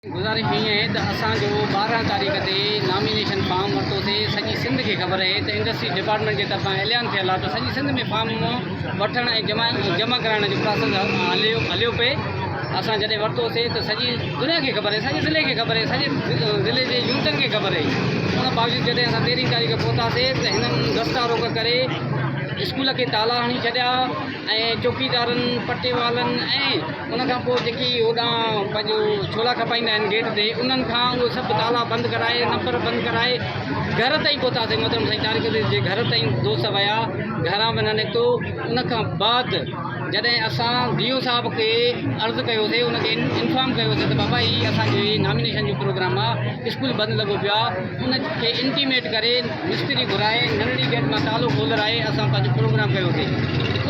गुज़ारिश हीअं आहे त असांजो 12 तारीख़ ते नॉमिनेशन फॉर्म वरितोसीं। सॼी सिंध खे ख़बर आहे त इंडस्ट्री डिपार्टमेंट जे तरफ़ां ऐलान थियल आहे त सॼी सिंध में फॉर्म वठण ऐं जमा कराइण जो प्रोसेस हलियो पए। असां जॾहिं वरितोसीं त सॼी दुनिया खे ख़बर आहे, सॼे ज़िले खे ख़बर आहे, सॼे ज़िले जे यूनिटनि खे ख़बर आहे। उन बावजूदि जॾहिं असां 13 तारीख़ पहुतासीं त हिननि रस्ता रोक करे स्कूल के ताला हणी छॾिया ऐं चौकीदारनि पटेवालनि ऐं उनखां पोइ जेकी होॾां पंहिंजो छोला खपाईंदा आहिनि गेट ते उन्हनि खां उहे सभु ताला बंदि कराए, नंबर बंदि कराए घर ताईं पहुतासीं। मतिलबु साईं तारीख़ जे घर ताईं दोस्त विया, घरां बि न निकितो। उनखां बाद जॾहिं असां DO साहिब खे अर्ज़ु कयोसीं, उनखे इंफॉर्म कयोसीं त बाबा ही असांजे नॉमिनेशन जो प्रोग्राम आहे, स्कूल बंदि लॻो पियो आहे, उनखे इंटीमेट करे मिस्त्री घुराए नंढड़ी गेट मां तालो खोलाए असां पंहिंजो प्रोग्राम कयोसीं।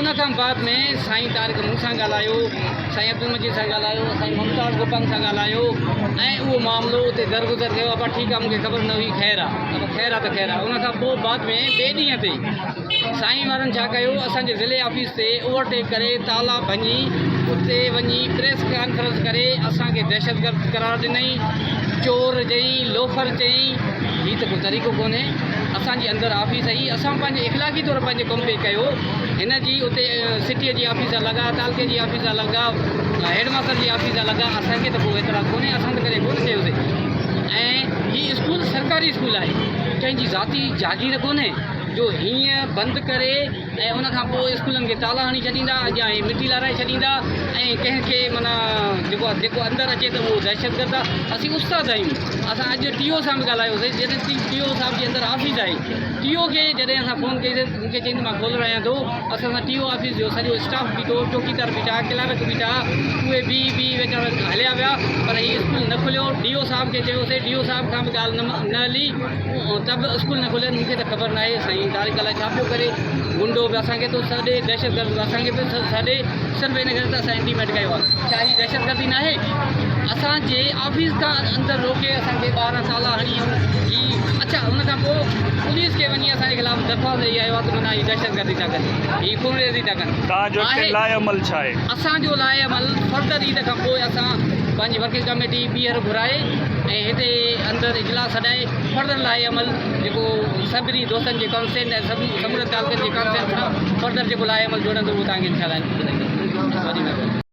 उनखां बाद में साईं तारिक मूं सां ॻाल्हायो, साईं अब्दुल मजीद सां ॻाल्हायो, साईं मुमताज़ गोपाल सां ॻाल्हायो ऐं उहो मामिलो उते दरगुज़र कयो। अब ठीकु आहे, मूंखे ख़बर न हुई, ख़ैरु आहे, अब ख़ैरु आहे त ख़ैरु आहे। उनखां पोइ बाद में ॿिए ॾींहं ते साईं वारनि छा कयो, असांजे ज़िले ऑफिस ते ओवरटेक करे ताला भञी उते वञी प्रेस कॉन्फ्रेंस करे असांखे दहशतगर्द करार ॾिनई, चोर चई, लोफर चई। हीअ त कोई तरीक़ो कोन्हे। असांजी अंदरि ऑफिस आई, असां पंहिंजे इख़लाक़ी तौरु पंहिंजे कम पे कयो। हिन जी उते सिटीअ जी ऑफिस लॻा, तालके जी ऑफिस लॻा, हेडमास्टर जी ऑफिस लॻा। असांखे त पोइ एतिरा कोन्हे, असां त करे कोन कयोसीं। ऐं हीअ स्कूल सरकारी स्कूल आहे, कंहिंजी ज़ाती जागीर कोन्हे जो हीअं बंदि करे ऐं उनखां पोइ स्कूलनि खे ताला हणी छॾींदा, अॻियां ही मिटी लाराए छॾींदा ऐं कंहिंखे माना जेको अंदरि अचे त उहो दहशतगर्द आहे। असीं उस्ताद आहियूं। असां अॼु DO सां बि ॻाल्हायोसीं, जॾहिं DO साहिब जे अंदरि ऑफिस आहे। DO खे जॾहिं असां फ़ोन कईसीं, मूंखे चईंदी मां खोलायां थो। असां सां DO ऑफिस जो सॼो स्टाफ बीठो, चौकीदार बीठा, क्लार्क बीठा, उहे बी वीचारा हलिया विया, पर हीअ स्कूल न खुलियो। DO साहिब खे चयोसीं, DO साहिब खां बि ॻाल्हि न हली, त बि स्कूल न खुलियो। मूंखे त ख़बर न आहे साईं तारीख़ अलाए छा पियो करे, गुंडो बि असांखे थो सॾे, दहशतगर्द बि असांखे पियो सॾे। सिर्फ़ु इन करे त असां इंटीमेट कयो आहे। छा ही दहशतगर्दी न आहे? असांजे ऑफिस खां अंदरि रोके असांखे 12 ताला हणी ही। अच्छा, हुनखां पोइ पुलिस खे वञी असांजे ख़िलाफ़ु दरख़्वास्त ॾेई आयो आहे त माना ही दहशतगर्दी था कनि, ही खूनरेज़ी था कनि। तव्हांजो लाइ अमल छा आहे? असांजो लाइ अमल फर्दर ईद खां पोइ असां पंहिंजी वर्किंग कमेटी ॿीहर घुराए ऐं हिते अंदरि इजलास सॾाए फर्दर लाइ अमल जेको सभिनी दोस्तनि जे कॉन्सेंट ऐं समूरे तालुकनि जे कॉन्सेंट सां फर्दर जेको लाइ अमल जोड़ंदो उहो तव्हांखे ॿुधाईंदो।